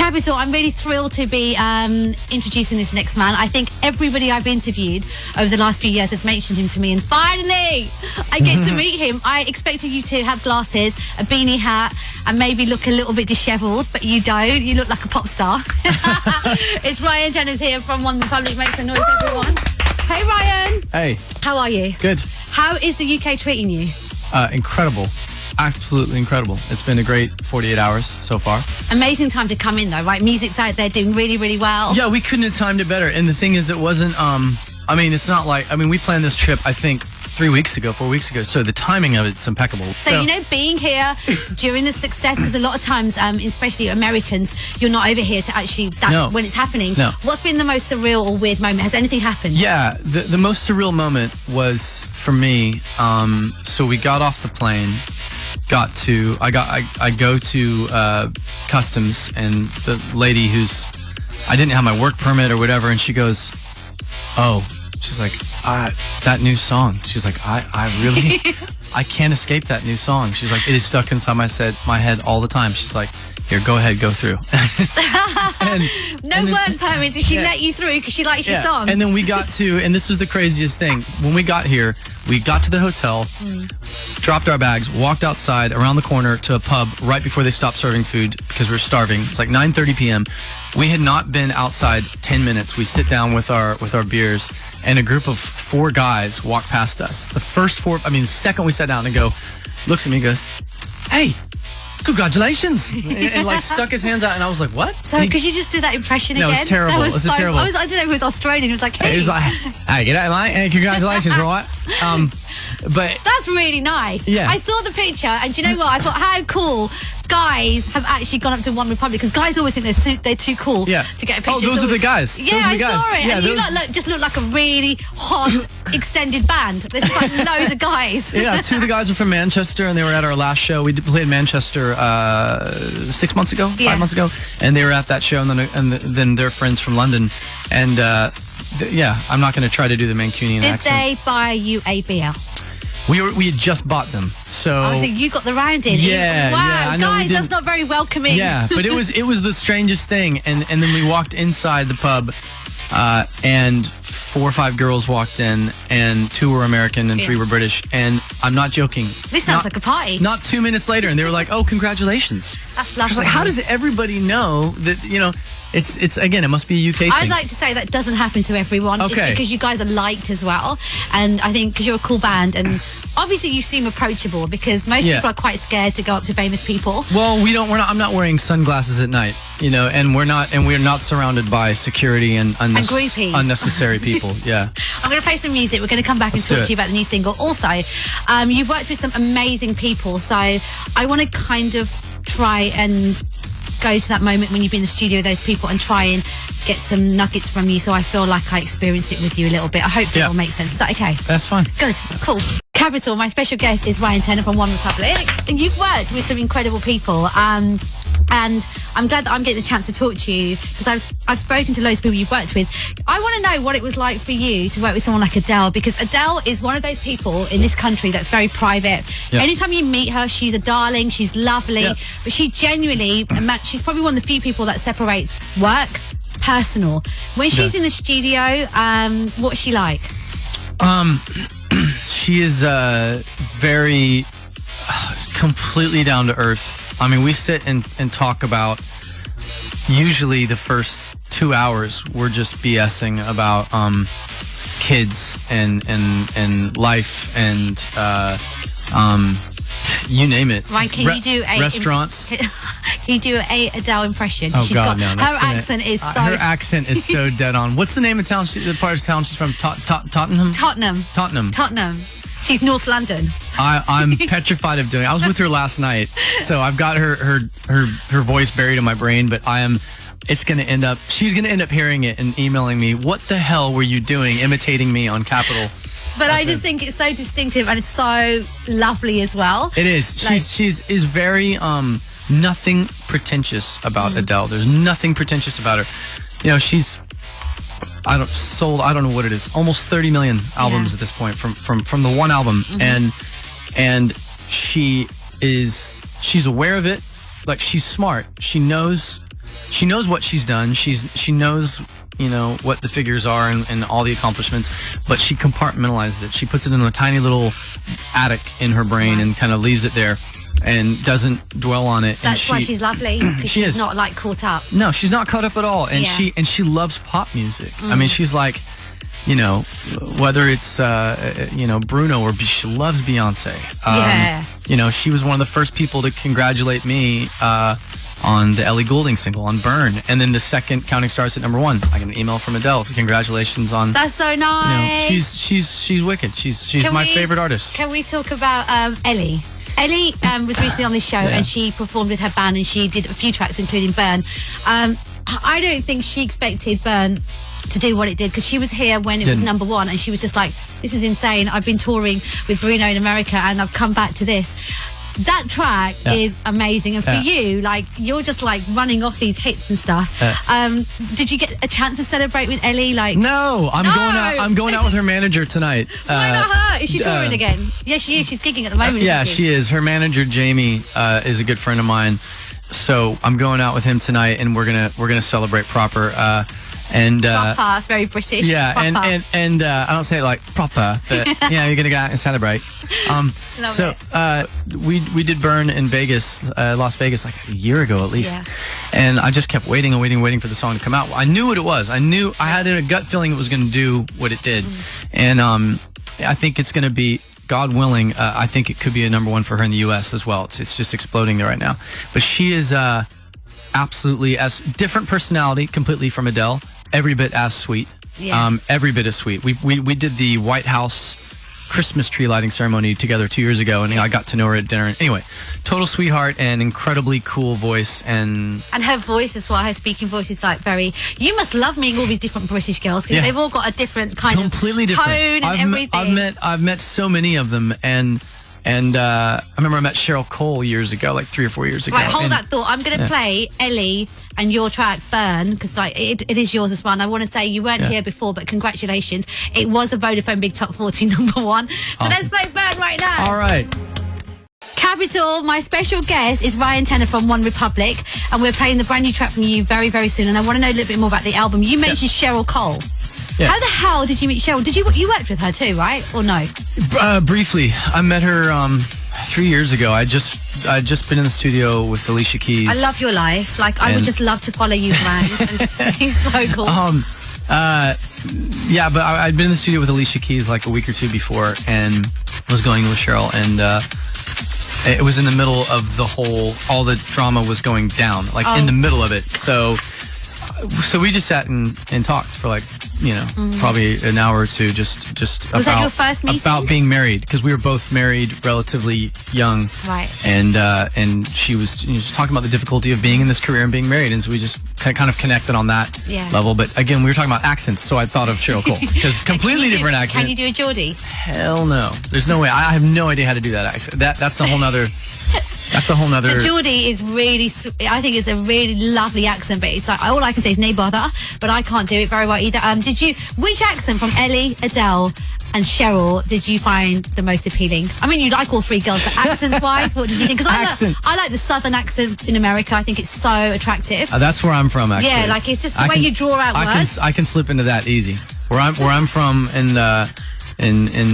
Capital, I'm really thrilled to be introducing this next man. I think everybody I've interviewed over the last few years has mentioned him to me, and finally I get to meet him. I expected you to have glasses, a beanie hat, and maybe look a little bit dishevelled, but you don't. You look like a pop star. It's Ryan Tenners here from One Republic. Make some noise, everyone. Hey, Ryan. Hey. How are you? Good. How is the UK treating you? Incredible. Absolutely incredible. It's been a great 48 hours so far. Amazing time to come in, though, right? Music's out there doing really, really well. Yeah, we couldn't have timed it better. And the thing is, it wasn't, I mean, it's not like, we planned this trip, I think, 4 weeks ago, so the timing of it's impeccable. So, you know, being here during the success, because a lot of times, especially Americans, you're not over here to actually, when it's happening. No. What's been the most surreal or weird moment? Has anything happened? Yeah, the most surreal moment was, for me, so we got off the plane, I go to customs, and the lady I didn't have my work permit or whatever, and she goes, oh, she's like, that new song. She's like, I really, I can't escape that new song. She's like, it is stuck inside my head all the time. She's like, here, go ahead, go through. No work permit. Did she let you through because she likes your song? And then we got to, and this was the craziest thing. When we got here, we got to the hotel, dropped our bags, walked outside around the corner to a pub right before they stopped serving food because we were starving. It's like 9:30 p.m. We had not been outside 10 minutes. We sit down with our beers, and a group of 4 guys walk past us. The second we sat down and looks at me and goes, hey, congratulations, and like stuck his hands out, and I was like, what? Sorry, because you just did that impression again? No, it was terrible. That was terrible. I don't know if it was Australian. He was like, hey. He was like, hey, get out, mate, and congratulations, right? But that's really nice. Yeah. I saw the picture, and do you know what? I thought, how cool guys have actually gone up to One Republic, because guys always think they're too cool to get a picture. Oh, those are the guys. Yeah, I saw it. Yeah, and you just look like a really hot extended band. There's just like loads of guys. Yeah, 2 of the guys are from Manchester, and they were at our last show. We played in Manchester 6 months ago, 5 months ago, and they were at that show, and then they're friends from London, and I'm not going to try to do the Mancunian accent. Did they buy you a BL? We had just bought them, so you got the round in. Yeah, wow, yeah, guys, that's not very welcoming. Yeah, but it was the strangest thing, and then we walked inside the pub, and 4 or 5 girls walked in, and 2 were American and 3 were British, and I'm not joking. This sounds like a party. Not 2 minutes later, and they were like, "Oh, congratulations!" That's lovely. Like, how does everybody know that? It's again, it must be a UK thing. I'd like to say that doesn't happen to everyone. Okay. It's because you guys are liked as well, and I think because you're a cool band, and obviously you seem approachable, because most people are quite scared to go up to famous people. Well, I'm not wearing sunglasses at night, and we're not surrounded by security and groupies. Unnecessary people. Yeah. I'm going to play some music. We're going to come back and talk to you about the new single. Also, you've worked with some amazing people, so I want to kind of try and go to that moment when you've been in the studio with those people and try and get some nuggets from you, so I feel like I experienced it with you a little bit. I hope it will make sense. Is that okay? That's fine. Good. Cool. Capital, my special guest is Ryan Tenners from One Republic, and you've worked with some incredible people, and I'm glad that I'm getting the chance to talk to you, because I've spoken to loads of people you've worked with. I want to know what it was like for you to work with someone like Adele, because Adele is one of those people in this country that's very private. Yeah. Anytime you meet her, she's a darling, she's lovely, but she genuinely, she's probably one of the few people that separates work, personal. When she's in the studio, what's she like? She is very completely down to earth. I mean, we sit and talk about, usually the first 2 hours we're just BSing about kids and life and you name it. Right, can you do a restaurants? Can you do a Adele impression? Oh, God, no. Her accent is so... Her accent is so dead on. What's the name of town? The part of town she's from? Tottenham? Tottenham. She's North London. I'm petrified of doing it. I was with her last night, so I've got her voice buried in my brain, but she's going to end up hearing it and emailing me, what the hell were you doing imitating me on Capitol? But I just think it's so distinctive, and it's so lovely as well. It is. She's very nothing pretentious about Adele. There's nothing pretentious about her. She's I don't know what it is, almost 30 million albums at this point from the one album, and she's aware of it. Like, she's smart. She knows she knows what she's done. She knows, you know, what the figures are and all the accomplishments, but she compartmentalizes it. She puts it in a tiny little attic in her brain and kind of leaves it there and doesn't dwell on it. That's why she's lovely, because she's not like caught up. No, she's not caught up at all. And she loves pop music. I mean, she's like, you know, whether it's you know, Bruno, or she loves Beyonce. You know, she was one of the first people to congratulate me on the Ellie Goulding single on Burn, and then the second Counting Stars at #1. I got an email from Adele. Congratulations on. That's so nice. You know, she's wicked. She's my favorite artist. Can we talk about Ellie? Ellie was recently on this show and she performed with her band and she did a few tracks, including Burn. I don't think she expected Burn to do what it did, because she was here when it was #1 and she was just like, this is insane. I've been touring with Bruno in America and I've come back to this. That track is amazing, and for you, like, you're just like running off these hits and stuff. Did you get a chance to celebrate with Ellie? Like, no, I'm going out with her manager tonight. Why not her? Is she touring again? Yeah, she is. She's gigging at the moment. Yeah, she is. Her manager Jamie is a good friend of mine, so I'm going out with him tonight, and we're gonna celebrate proper. And proper, it's very British. Yeah, proper. and I don't say it like proper, but yeah, you're gonna go out and celebrate. We did Burn in Vegas, Las Vegas, like a year ago at least, and I just kept waiting for the song to come out. I knew what it was. I had a gut feeling it was gonna do what it did, and I think it's gonna be, God willing, I think it could be a #1 for her in the U.S. as well. It's just exploding there right now. But she is absolutely as different personality completely from Adele. Every bit as sweet. Every bit as sweet. We did the White House Christmas tree lighting ceremony together 2 years ago, and I got to know her at dinner. Anyway, total sweetheart and incredibly cool voice, and her voice as well. Her speaking voice is like very. You must love meeting all these different British girls, because they've all got a different kind of tone and everything. I've met so many of them, and I remember I met Cheryl Cole years ago, like 3 or 4 years ago. Right, hold that thought. I'm going to play Ellie and your track Burn, because like it is yours as well. And I want to say you weren't here before, but congratulations. It was a Vodafone Big Top 40 #1. So let's play Burn right now. All right. Capital, my special guest is Ryan Tenner from One Republic, and we're playing the brand new track from you very, very soon. And I want to know a little bit more about the album. You mentioned Cheryl Cole. Yeah. How the hell did you meet Cheryl? You worked with her too, right? Or no? Briefly. I met her 3 years ago. I'd just been in the studio with Alicia Keys. I love your life. Like, I would just love to follow you around. And just, he's so cool. Yeah, but I'd been in the studio with Alicia Keys like a week or two before, and was going with Cheryl, and it was in the middle of all the drama was going down, like in the middle of it. So we just sat and talked for like, you know, probably an hour or two, just was that your first meeting? About being married, because we were both married relatively young, right? And she was just talking about the difficulty of being in this career and being married, and so we just kind of connected on that level. But again, we were talking about accents, so I thought of Cheryl Cole, because completely different accent. Can you do a Geordie? Hell no, there's no way. I have no idea how to do that accent. That's a whole nother. That's a whole nother. The Geordie is really, I think it's a really lovely accent, but it's like, all I can say is no bother, but I can't do it very well either. Which accent from Ellie, Adele, and Cheryl did you find the most appealing? I mean, you like all three girls, but accents-wise, what did you think? Because I like the Southern accent in America. I think it's so attractive. That's where I'm from, actually. Yeah, like it's just the way you draw out words. I can slip into that easy. Where I'm from in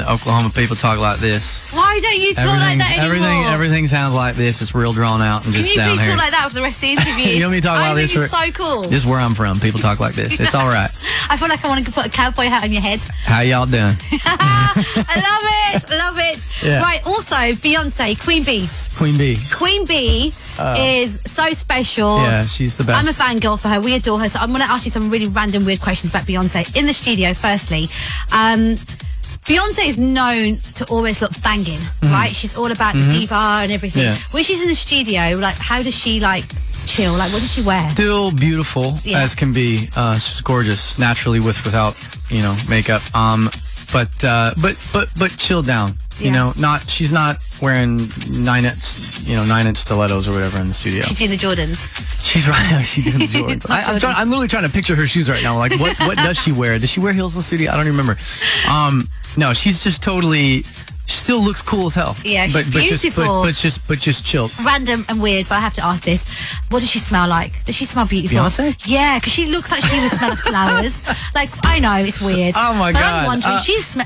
Oklahoma, people talk like this. Why don't you talk like that anymore? Everything sounds like this. It's real drawn out and just down here. Can you please talk like that for the rest of the interview? You want me to talk like this? I think it's so cool. This is where I'm from. People talk like this. It's all right. I feel like I want to put a cowboy hat on your head. How y'all doing? I love it. Yeah. Right, also, Beyonce, Queen Bee. Queen Bee is so special. Yeah, she's the best. I'm a fangirl for her. We adore her. So I'm going to ask you some really random, weird questions about Beyonce. In the studio, firstly, Beyonce is known to always look banging, right? She's all about the diva and everything. Yeah. When she's in the studio, like, how does she, like, chill? Like, what does she wear? Still beautiful as can be. She's gorgeous, naturally without, you know, makeup. But chill down. You know, she's not wearing 9-inch stilettos or whatever in the studio. She's doing the Jordans. She's right. She's doing the Jordans. I'm literally trying to picture her shoes right now. Like, what does she wear? Does she wear heels in the studio? I don't even remember. No, she's just totally. She's still looks cool as hell. Yeah, she's beautiful. But just chilled. Random and weird, but I have to ask this. What does she smell like? Does she smell beautiful? Beyonce? Yeah, because she looks like she would smell of flowers. Like, I know, it's weird. Oh my but God. I'm wondering,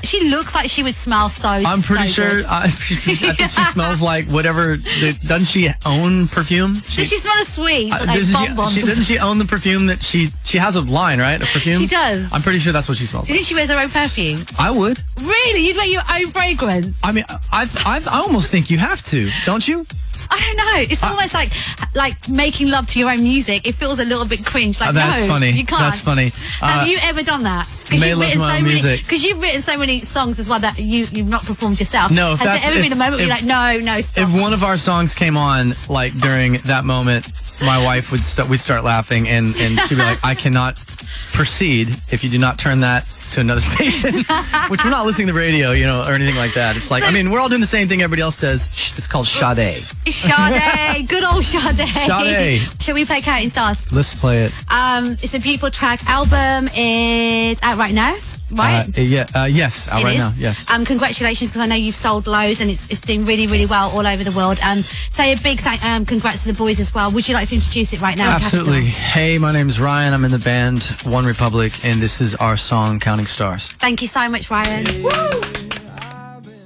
she looks like she would smell so I'm pretty so sure, good. I think she smells like whatever, doesn't she own perfume? Does she smell of sweets? Like bonbons? Doesn't she own the perfume that she has a line, right? A perfume? She does. I'm pretty sure that's what she smells Do you think she wears her own perfume? I would. Really? You'd wear your own fragrance? I mean, I almost think you have to, don't you? I don't know. It's almost like making love to your own music. It feels a little bit cringe. Like, that's no, funny. You can't. That's funny. Have you ever done that? Made love to my own music. Because you've written so many songs as well that you've not performed yourself. No, Has there ever been a moment where you're like, no, stop? If one of our songs came on, like during that moment, my wife would we'd start laughing, and she'd be like, I cannot proceed if you do not turn that to another station. Which we're not listening to the radio, or anything like that. It's like, I mean, we're all doing the same thing everybody else does. It's called Sade. Sade, good old Sade. Sade. Shall we play Counting Stars? Let's play it. It's a beautiful track. Album is out right now. Right? Yes, out right now. Yes. Congratulations, because I know you've sold loads and it's doing really, really well all over the world. Say a big congrats to the boys as well. Would you like to introduce it right now? Absolutely. Hey, my name's Ryan. I'm in the band One Republic, and this is our song Counting Stars. Thank you so much, Ryan. Woo!